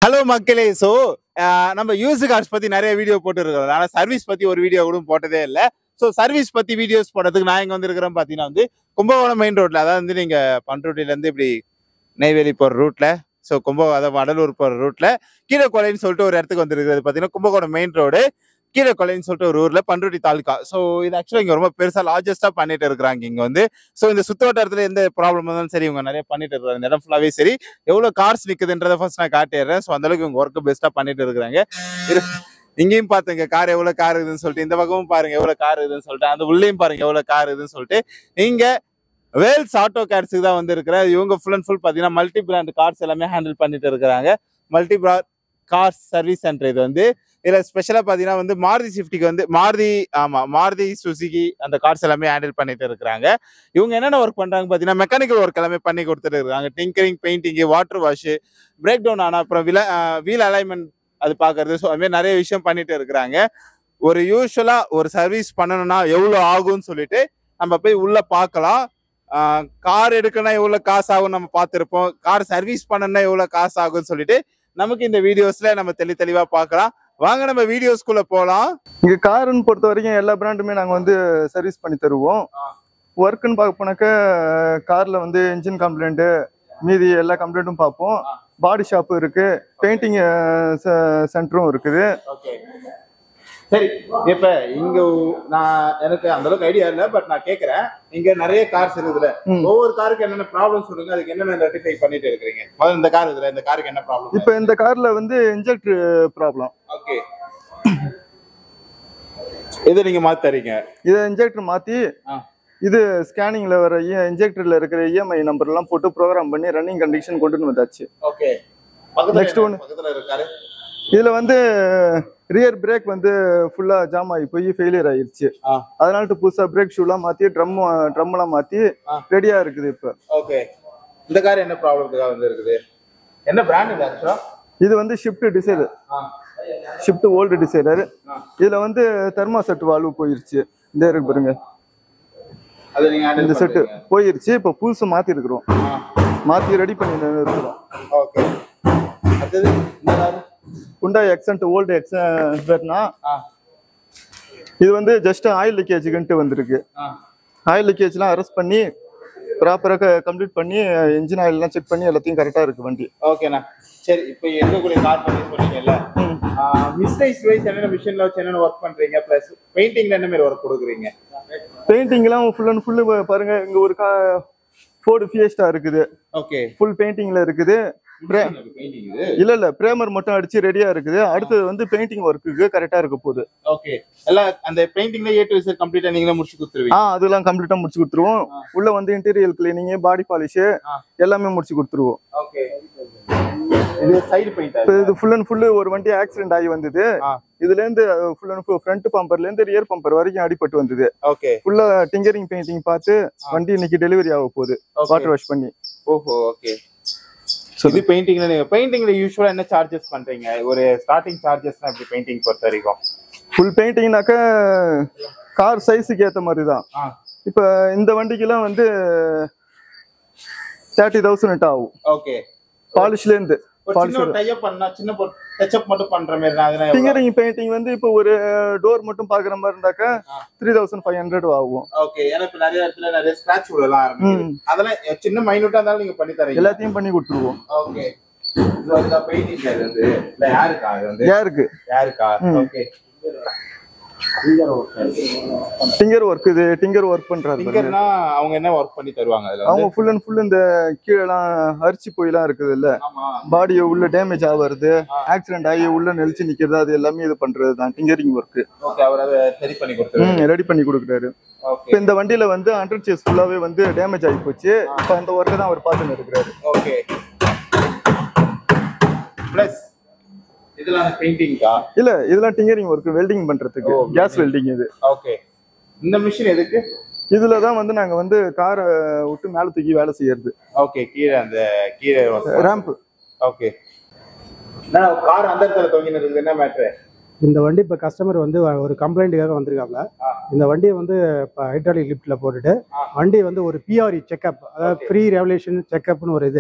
Hello மக்களே. So நம்ம use cars பற்றி நிறைய வீடியோ போட்டுருக்கோம். ஆனால் சர்வீஸ் பற்றி ஒரு வீடியோ கூட போட்டதே இல்லை. ஸோ சர்வீஸ் பற்றி வீடியோஸ் போடுறதுக்கு நான் இங்கே வந்துருக்கிறேன் பார்த்தீங்கன்னா கும்பகோணம் மெயின் ரோட்டில், அதாவது நீங்கள் பண்ருட்டிலேருந்து இப்படி நெய்வேலி போகிற ரூட்டில், ஸோ அதாவது வடலூர் போகிற ரூட்டில் கீழக்கொலைன்னு சொல்லிட்டு ஒரு இடத்துக்கு வந்துருக்குது. பார்த்தீங்கன்னா கும்பகோணம் மெயின் ரோடு, கீழக்கொலைன்னு சொல்லிட்டு ஒரு ஊரில், பண்ருட்டி தாலுக்கா. ஸோ இது ஆக்சுவலாக இங்கே ரொம்ப பெருசாக லார்ஜஸ்ட்டாக பண்ணிட்டு இருக்கிறாங்க இங்கே ஸோ இந்த சுற்றுவட்டாரத்தில் எந்த ப்ராப்ளம் இருந்தாலும் சரி இவங்க நிறைய பண்ணிட்டு இருக்கிறாங்க. இந்த இடம் ஃபுல்லாகவே சரி, எவ்வளோ கார்ஸ் நிற்குதுன்றதை ஃபர்ஸ்ட் நான் காட்டிடுறேன். ஸோ அந்தளவுக்கு இவங்க ஒர்க்கு பெஸ்ட்டாக பண்ணிட்டு இருக்கிறாங்க. இங்கேயும் பார்த்துங்க கார் எவ்வளோ கார் இருக்குதுன்னு சொல்லிட்டு, இந்த பக்கமும் பாருங்க எவ்வளோ கார் இருக்குதுன்னு சொல்லிட்டு, அந்த உள்ளேயும் பாருங்க எவ்வளோ கார் இருக்குதுன்னு சொல்லிட்டு. இங்கே வேல்ஸ் ஆட்டோ கார்ஸுக்கு தான் வந்து இருக்கிற இவங்க ஃபுல் அண்ட் ஃபுல் பார்த்தீங்கன்னா மல்டி பிராண்ட் கார்ஸ் எல்லாமே ஹேண்டில் பண்ணிட்டு இருக்கிறாங்க. Multi brand cars service centre இது இதில் ஸ்பெஷலாக பார்த்தீங்கன்னா மாருதி ஸ்விஃப்டிக்கு மாருதி சுசுகி அந்த கார்ஸ் எல்லாமே ஹேண்டில் பண்ணிட்டு இருக்கிறாங்க. இவங்க என்னென்ன ஒர்க் பண்ணுறாங்க பார்த்தீங்கன்னா மெக்கானிக்கல் ஒர்க் எல்லாமே பண்ணி கொடுத்துட்டு இருக்காங்க. Tinkering, painting, water wash, brake down ஆனால் அப்புறம் வீல் அலைன்மெண்ட் அது பார்க்கறது. ஸோ அதுமாதிரி நிறைய விஷயம் பண்ணிட்டு இருக்கிறாங்க. ஒரு யூஸ்வலாக ஒரு சர்வீஸ் பண்ணணும்னா எவ்வளோ ஆகும்னு சொல்லிட்டு நம்ம போய் உள்ள பார்க்கலாம். கார் எடுக்கணும்னா எவ்வளோ காசு ஆகும் நம்ம பார்த்துருப்போம். கார் சர்வீஸ் பண்ணணும்னா எவ்வளோ காசு ஆகும்னு சொல்லிட்டு நமக்கு இந்த வீடியோஸ்ல நம்ம தெளிவாக பார்க்கலாம். வாங்க நம்ம வீடியோஸ்குள்ள போகலாம். இங்க காருன்னு பொறுத்த வரைக்கும் எல்லா பிராண்டுமே நாங்க சர்வீஸ் பண்ணி தருவோம். ஒர்க்குன்னு பார்க்க போனாக்க கார்ல இன்ஜின் கம்ப்ளைண்ட் மீதி எல்லா கம்ப்ளைண்ட்டும் பார்ப்போம். பாடி ஷாப் இருக்கு, பெயிண்டிங் சென்டரும் இருக்குது. சரி, இப்ப இங்க எனக்கு அந்த அளவுக்கு ஐடியா இல்லை, பட் நான் கேட்கறேன். இங்க நிறைய கார்ஸ் இருக்குதுல, ஒவ்வொரு காருக்கு என்னென்ன ப்ராப்ளம் சொல்லுங்க, அதுக்கு என்னென்ன ரெக்டிஃபை பண்ணிட்டு இருக்கீங்க. முதல்ல இந்த கார் இருக்குல்ல, இந்த காருக்கு என்ன ப்ராப்ளம்? இப்ப இந்த கார்ல இன்ஜெக்டர் ப்ராப்ளம். ஓகே, இது நீங்க மாத்தி தரீங்க. இதை இன்ஜெக்டர் மாத்தி இது ஸ்கேனிங்ல வர இன்ஜெக்டர்ல இருக்கிற இஎம்ஐ நம்பர் எல்லாம் போட்டு ப்ரோக்ராம் பண்ணி ரன்னிங் கண்டிஷன் கொண்டு வந்தாச்சு. ஓகே, நெக்ஸ்ட் ஒன் பக்கத்துல இருக்காரு. இதுல ரியர் பிரேக் ஃபுல்லா ஜாம் ஆகி போய் ஃபெயிலியர் ஆயிருச்சு. அதனால புதுசா பிரேக் ஷூலாம் மாத்தி ட்ரம் எல்லாம் மாத்தி ரெடியா இருக்குது இப்ப. ஓகே, இந்த கார் என்ன ப்ராப்ளத்துக்காக இருக்குது? என்ன பிராண்ட் இது ஆக்சுவலா? இது shift designer, shift old designer. இதுல தெர்மாசெட் வால்வு போயிருச்சு. இந்த இருக்கு பாருங்க, இந்த செட்டு போயிருச்சு. இப்ப புதுசு மாத்தி இருக்கிறோம், மாத்தி ரெடி பண்ணி இருக்கிறோம். ஓகே, அடுத்தது Hyundai Accent ஓல்டு எக்ஸென்ட்னா இது ஜஸ்ட் ஆயில் லீக்கேஜுக்குன்ட்டு வந்திருக்கு. ஆயில் லீக்கேஜ்லாம் அரெஸ்ட் பண்ணி ப்ராப்பராக கம்ப்ளீட் பண்ணி இன்ஜின் ஆயில் எல்லாம் செக் பண்ணி எல்லாத்தையும் கரெக்டா இருக்கு வண்டி. ஓகேண்ணா, சரி. இப்போ இருக்கக்கூடிய கார் பண்ணி சொன்னீங்கல்ல, மிஸ்டைஸ் வைஸ் என்னென்ன மிஷின்ல வச்சு என்னென்ன ஒர்க் பண்றீங்க, பிளஸ் பெயிண்டிங்ல என்ன மாதிரி ஒர்க் கொடுக்குறீங்க? பெயிண்டிங்லாம் ஃபுல் அண்ட் ஃபுல்லு பாருங்க. இங்க ஒரு ஃபோர்டு ஃபியஸ்டா இருக்குது. ஓகே, ஃபுல் பெயிண்டிங்ல இருக்குது. இல்ல பிரேமர் மட்டும் அடிச்சு ரெடியா இருக்குது. அடுத்து பெயிண்டிங் ஒர்க்குக்கு கரெக்டா இருக்க போகுது. ஓகே, எல்லாம் அந்த பெயிண்டிங்ல ஏ டு இசட் கம்ப்ளீட்டா நீங்களே முடிச்சு கொடுத்துருவீங்க? அதெல்லாம் கம்ப்ளீட்டா முடிச்சு கொடுத்துருவோம். உள்ள இன்டீரியர் கிளீனிங், பாடி பாலிஷ் எல்லாமே முடிச்சு கொடுத்துருவோம். ஓகே, இது சைடு பெயிண்ட். இது ஃபுல் அண்ட் ஃபுல் ஒரு வண்டி ஆக்சிடென்ட் ஆகி வந்தது. இதுல இருந்து ஃபுல் அண்ட் ஃபுல் ஃப்ரண்ட் பம்பர்ல இருந்து ரியர் பம்பர் வரைக்கும் அடிபட்டு வந்தது. ஓகே, ஃபுல்லா டிங்கரிங் பெயிண்டிங் பார்த்து வண்டி இன்னைக்கு டெலிவரி ஆக போகுது, வாட்டர் வாஷ் பண்ணி. ஓஹோ, ஓகே. இது பெயிண்டிங்ல நீங்க பெயிண்டிங்ல யூசுவலா என்ன சார்ஜஸ் பண்றீங்க? ஒரு ஸ்டார்டிங் சார்ஜஸ்னா எப்படி பெயிண்டிங் பொறுத்த வரைக்கும்? ஃபுல் பெயிண்டிங்னாக்க கார் சைஸுக்கு ஏத்த மாதிரி தான். இப்ப இந்த வண்டிக்கெல்லாம் 30,000 ஆகும். ஓகே, பாலிஷ்ல இருந்து டிங்கரிங் பெயிண்டிங் இப்ப ஒரு டோர் மட்டும் பாக்குற மாதிரி இருந்தாக்க 3,500 ஆகும். ஓகே, எனக்கு நிறைய இடத்துல நிறைய ஸ்கிராட்ச் விடலாம் ஆரம்பிக்குது. அதெல்லாம் சின்ன மைனூட்டா இருந்தாலும் நீங்க பண்ணி தரீங்க? எல்லாத்தையும் பண்ணி கொடுத்துருவோம். ஓகே, இது பெயிண்டிங் இல்ல யாருக்கா? யாருக்கா? Okay, tinker work. இது டிங்கர் ஒர்க் பண்றாங்க. டிங்கர்னா அவங்க என்ன ஒர்க் பண்ணி தருவாங்க? அதுல அவங்க ஃபுல் அண்ட் ஃபுல் இந்த கீழலாம் அரிச்சு போயெல்லாம் இருக்குது இல்ல, பாடியை உள்ள டேமேஜ் ஆகுறது, ஆக்சிடென்ட் ஆகி உள்ள நெளிச்சு நிக்கிறது, அது எல்லாமே இது பண்றது தான் டிங்கரிங் ஒர்க். ஓகே, அவர் அதை ரெடி பண்ணி கொடுத்துறாரு. ரெடி பண்ணி கொடுக்குறாரு. இப்ப இந்த வண்டியில அண்டர் சேஸ் ஃபுல்லாவே டேமேஜ் ஆகி போச்சு. இப்ப அந்த ஒர்க்கை தான் அவர் பார்த்துன்னு இருக்கிறாரு. ஓகே, பிளஸ் இதெல்லாம் பெயிண்டிங்கா? இல்ல, இதெல்லாம் டிங்கரிங் ஒர்க், வெல்டிங் பண்றதுக்கு, கேஸ் வெல்டிங் இது. ஓகே, இந்த மிஷின் எதுக்கு? இதுல தான் நாங்க காரை விட்டு மேல தூக்கி வேலை செய்யறது. ஓகே, கீழே ராம்ப். ஓகே, நான் கார் அந்த இடத்துல தொங்கினது இருக்கு. என்ன மேட்டர்? இந்த வண்டி இப்ப கஸ்டமர் ஒரு கம்ப்ளைண்ட்டுக்காக வந்திருக்காப்ல. இந்த வண்டியை இப்போ ஹைட்ராலிக் லிஃப்ட்ல போட்டுட்டு வண்டி ஒரு பிஆர்இ செக்அப், அதாவது ப்ரீ ரெவல்யூஷன் செக்அப்னு ஒரு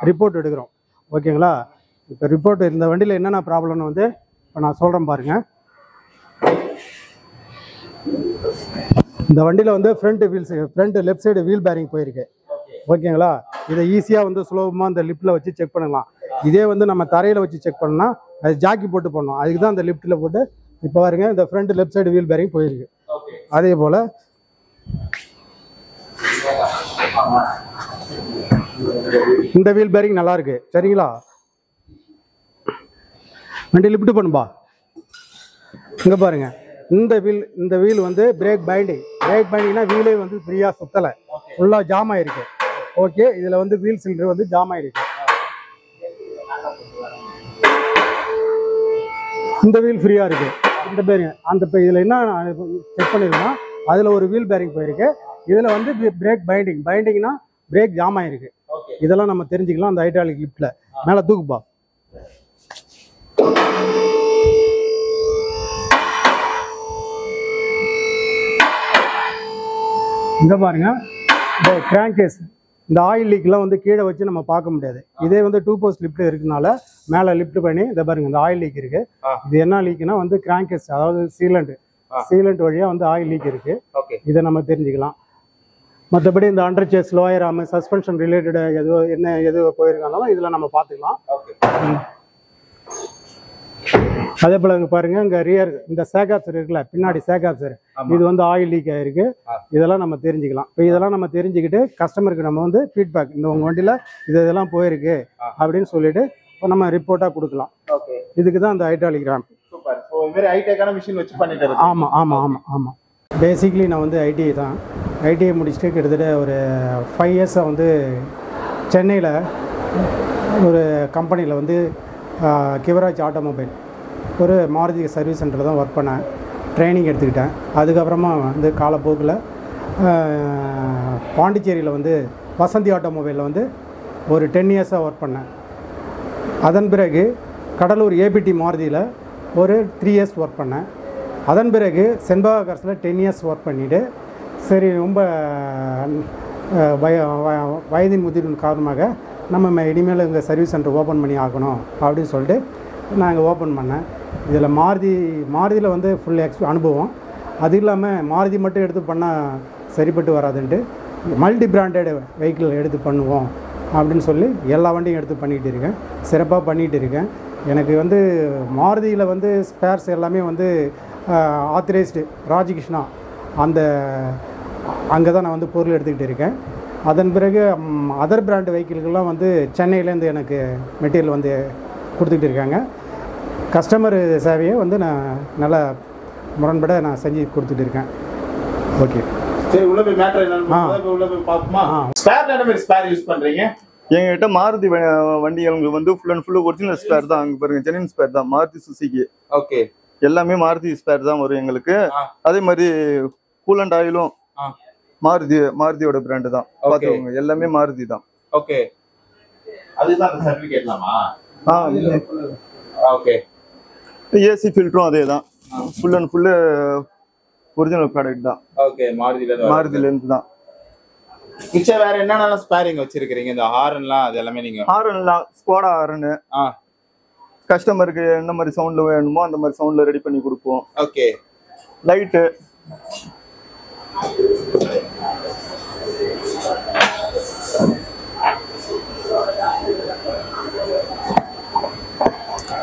ரிப்போர்ட் எடுக்கிறோம். ஓகேங்களா? இப்போ ரிப்போர்ட் இந்த வண்டியில் என்னென்ன ப்ராப்ளம்னு வந்து இப்போ நான் சொல்கிறேன் பாருங்க. இந்த வண்டியில் வந்து front left side wheel bearing போயிருக்கு. ஓகேங்களா? இதை ஈஸியாக வந்து சுலபமாக இந்த லிஃப்ட்டில் வச்சு செக் பண்ணலாம். இதே வந்து நம்ம தரையில் வச்சு செக் பண்ணோம்னா அது ஜாக்கி போட்டு பண்ணணும். அதுக்கு தான் அந்த லிஃப்ட்டில் போட்டு இப்போ பாருங்க இந்த front left side wheel bearing போயிருக்கு. அதே போல் இந்த வீல் பேரிங் நல்லா இருக்கு. சரிங்களா? வண்டி லிஃப்ட் பண்ணுப்பா. இங்கே பாருங்க இந்த வீல் வந்து பிரேக் பைண்டிங்னா வீலே வந்து ஃப்ரீயாக சுத்தலை, ஃபுல்லாக ஜாம் ஆயிருக்கு. ஓகே, இதில் வந்து வீல் சிலிண்டர் வந்து ஜாம் ஆயிருக்கு. இந்த வீல் ஃப்ரீயாக இருக்கு. இந்த பேரிங் அந்த இதில் என்ன செக் பண்ணிருக்கோம், அதில் ஒரு வீல் பேரிங் போயிருக்கு. இதில் வந்து பிரேக் பைண்டிங்னா பிரேக் ஜாம் ஆயிருக்கு. இதெல்லாம் நம்ம தெரிஞ்சுக்கலாம் அந்த ஹைட்ராலிக் லிஃப்ட்ல. மேலே தூக்குப்பா. இங்க பாருங்க இந்த கிராங்கேஸ், இந்த ஆயில் லீக்லாம் வந்து கீழே வச்சு நம்ம பார்க்க முடியாது. இதே வந்து 2 போஸ்ட் லிஃப்ட் இருக்குனால மேலே லிஃப்ட் பண்ணி இந்த பாருங்க இந்த ஆயில் லீக் இருக்கு. இது என்ன லீக்னா வந்து கிராங்கேஸ், அதாவது சீலண்ட் வழியா வந்து ஆயில் லீக் இருக்கு. இதை நம்ம தெரிஞ்சுக்கலாம். மற்றபடி இந்த under chassis, lower arm, suspension related எது போயிருக்காலும் இதில் நம்ம பார்த்துக்கலாம். அதே போல இங்க பாருங்க இங்க ரியர் இந்த சேகாப்சர் இருக்குல்ல, பின்னாடி சேகாப்சர், இது வந்து ஆயில் லீக் ஆயிருக்கு. இதெல்லாம் நம்ம தெரிஞ்சுக்கலாம். இப்போ இதெல்லாம் நம்ம தெரிஞ்சுக்கிட்டு கஸ்டமருக்கு நம்ம வந்து ஃபீட்பேக், இந்த உங்க வண்டியில இதெல்லாம் போயிருக்கு அப்படின்னு சொல்லிட்டு நம்ம ரிப்போர்ட்டா கொடுக்கலாம். இதுக்கு தான் இந்த ஹைட்ராலிக் ரேம்ப். ஆமா. பேசிக்லி நான் வந்து ஐடிஐ முடிச்சுட்டு கிட்டத்தட்ட ஒரு 5 இயர்ஸாக வந்து சென்னையில் ஒரு கம்பெனியில் வந்து கிவராஜ் ஆட்டோமொபைல் ஒரு மாருதி சர்வீஸ் சென்டரில் தான் ஒர்க் பண்ணேன். ட்ரைனிங் எடுத்துக்கிட்டேன். அதுக்கப்புறமா வந்து காலப்போக்கில் பாண்டிச்சேரியில் வந்து வசந்தி ஆட்டோமொபைலில் வந்து ஒரு 10 இயர்ஸாக ஒர்க் பண்ணேன். அதன் பிறகு கடலூர் ஏபிடி மாருதியில் ஒரு 3 இயர்ஸ் ஒர்க் பண்ணேன். அதன் பிறகு செண்பகா கார்ஸில் 10 இயர்ஸ் ஒர்க் பண்ணிவிட்டு சரி ரொம்ப வயதின் முதிர்வின் காரணமாக நம்ம இனிமேல் இங்கே சர்வீஸ் சென்டர் ஓப்பன் பண்ணி ஆகணும் அப்படின்னு சொல்லிட்டு நான் இங்கே ஓப்பன் பண்ணேன். இதில் மாருதியில் வந்து ஃபுல் அனுபவம். அது இல்லாமல் மாருதி மட்டும் எடுத்து பண்ணால் சரிப்பட்டு வராதுன்ட்டு மல்டி பிராண்டட் வெஹிக்கிள் எடுத்து பண்ணுவோம் அப்படின்னு சொல்லி எல்லா வண்டியும் எடுத்து பண்ணிகிட்டு இருக்கேன். சிறப்பாக பண்ணிகிட்டு இருக்கேன். எனக்கு வந்து மாருதியில் வந்து ஸ்பேர்ஸ் எல்லாமே வந்து ஆத்தரைஸ்டு ராஜகிருஷ்ணா அங்கே தான் நான் வந்து பொருள் எடுத்துக்கிட்டு இருக்கேன். அதன் பிறகு அதர் பிராண்ட் வெஹிக்கிள்கள்லாம் வந்து சென்னையிலேருந்து எனக்கு மெட்டீரியல் வந்து கொடுத்துக்கிட்டு இருக்காங்க. கஸ்டமர் சேவையை வந்து நான் நல்லா முரண்பட நான் செஞ்சு கொடுத்துட்டு இருக்கேன். ஓகே, சரி, உள்ள போய் மேட்டர் என்னன்னு உள்ள போய் பாப்போமா? ஸ்பேர் என்ன மாதிரி ஸ்பேர் யூஸ் பண்றீங்க? எங்ககிட்ட மாருதி வண்டிகளுக்கு வந்து full and full original spare தான். அங்கே பாருங்க ஜெனின் ஸ்பேர் தான், மாருதி சுசுகி. ஓகே, எல்லாமே மாருதி ஸ்பேர் தான் வரும் எங்களுக்கு. அதே மாதிரி கூலண்ட் ஆயிலும் மாருதியோட பிராண்ட் தான். பாத்துக்கோங்க, எல்லாமே மாருதி தான். ஓகே, அதுதான் அந்த சர்டிபிகேட்லாமா? ஓகே, ஏசி ஃபில்டரும் அதே தான். Full and full original product தான். ஓகே, மாருதில இருந்து தான். மிச்சம் வேற என்னென்ன ஸ்பேரிங் வச்சிருக்கீங்க? இந்த ஹாரன்லாம் அது எல்லாமே நீங்க ஹாரன்லாம் ஸ்குவாடா ஹாரன் கஸ்டமருக்கு என்ன மாதிரி சவுண்ட்ல வேணுமோ அந்த மாதிரி சவுண்ட்ல ரெடி பண்ணி கொடுப்போம். ஓகே, லைட்டு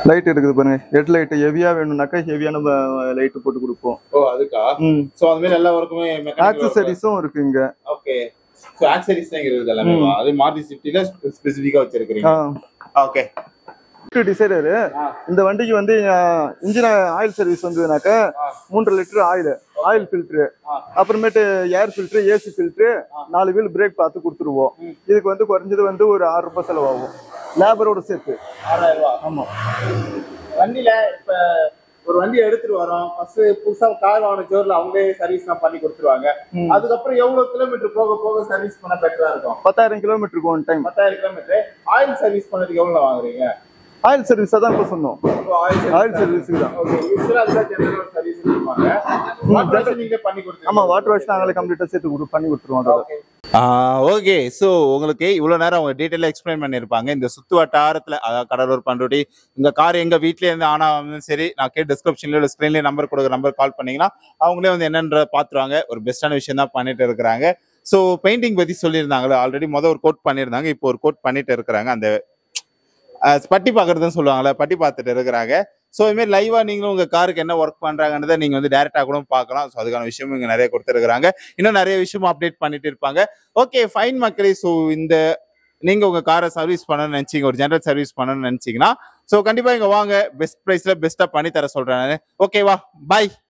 லைட் இருக்குது பாருங்க. ஹெட் லைட் ஹெவியா வேணும்னாக்கா ஹெவியான லைட் போட்டு கொடுப்போம். ஓ, அதுக்கா? சோ அந்த மாதிரி எல்லா வர்க்குமே ஆக்சஸரீஸும் இருக்கு இங்க. ஓகே, சோ ஆக்சஸரீஸ் தான் இருக்குது எல்லாமே. அது மாருதி ஸ்விஃப்ட்ல ஸ்பெசிஃபிக்கா வச்சிருக்கீங்க. ஓகே, டிசைரர் இந்த வண்டிக்கு வந்து இன்ஜின் ஆயில் சர்வீஸ் வந்ததுனாக்கா 3 லிட்டர் ஆயில் ஃபில்டர், அப்புறமேட்டு air filter, AC filter, 4 wheel brake பார்த்து கொடுத்துருவோம். இதுக்கு வந்து குறைஞ்சது வந்து ஒரு 6 ரூபாய் செலவாகும் லேபரோட சேர்த்து. 6000 ரூபாய். ஆமா. வண்டியில இப்ப ஒரு வண்டியை எடுத்துட்டு வரோம், ஃபர்ஸ்ட் புதுசா கார் வாங்கின ஜோர்ல அவங்களே சர்வீஸ் தான் பண்ணி கொடுத்துருவாங்க. அதுக்கப்புறம் எவ்வளவு கிலோமீட்டர் போக போக சர்வீஸ் பண்ண பெட்டரா இருக்கும்? 10,000 கிலோமீட்டருக்கு one time. 10,000 kilometre. Oil service பண்ணதுக்கு எவ்வளவு வாங்குறீங்க? ஆயில் சர்வீஸ் தான் இப்ப சொன்னோம். ஆயில் சர்வீஸ் தான். ஓகே, யூசுவலா அதுதான் ஜெனரல் சர்வீஸ் பண்ணுவாங்க. வாட்டர் வாஷ் நீங்களே பண்ணி கொடுத்துருவீங்க? ஆமா, வாட்டர் வாஷ் நாங்களே கம்ப்ளீட்டா சேர்த்து பண்ணி கொடுத்துருவோம். அதோட ஓகே. ஸோ உங்களுக்கு இவ்வளோ நேரம் அவங்க டீட்டெயிலாக எக்ஸ்பிளைன் பண்ணியிருப்பாங்க. இந்த சுத்து வட்டாரத்தில் அதாவது கடலூர், பண்ருட்டி இந்த கார் எங்கள் வீட்டிலே இருந்து ஆனாலும் சரி, நான் டிஸ்கிரிப்ஷன்லேயோ இல்லை ஸ்க்ரீன்லேயே நம்பர் கொடுக்குற நம்பர் கால் பண்ணிங்கன்னா அவங்களே வந்து என்னன்ற பார்த்துருவாங்க. ஒரு பெஸ்ட்டான விஷயம் தான் பண்ணிட்டு இருக்கிறாங்க. ஸோ பெயிண்டிங் பற்றி சொல்லியிருந்தாங்களே ஆல்ரெடி ஒரு கோட் பண்ணியிருந்தாங்க. இப்போ ஒரு கோட் பண்ணிட்டு இருக்கிறாங்க. அந்த பட்டி பார்க்குறதுன்னு சொல்லுவாங்கள்ல, பட்டி பார்த்துட்டு இருக்கிறாங்க. ஸோ இதுமாரி லைவாக நீங்களும் உங்கள் காருக்கு என்ன ஒர்க் பண்ணுறாங்கன்றதை நீங்கள் வந்து டேரெக்டாக கூட பார்க்கலாம். ஸோ அதுக்கான விஷயமும் இங்கே நிறைய கொடுத்துருக்குறாங்க. இன்னும் நிறைய விஷயமும் அப்டேட் பண்ணிட்டு இருப்பாங்க. ஓகே ஃபைன் மக்களே. ஸோ இந்த நீங்கள் உங்கள் காரை சர்வீஸ் பண்ணணும்னு நினச்சிங்க, ஒரு ஜென்ரல் சர்வீஸ் பண்ணணும்னு நினச்சிங்கன்னா ஸோ கண்டிப்பாக இங்கே வாங்க. பெஸ்ட் ப்ரைஸில் பெஸ்ட்டாக பண்ணி தர சொல்கிறேன் நான். ஓகேவா, பாய்.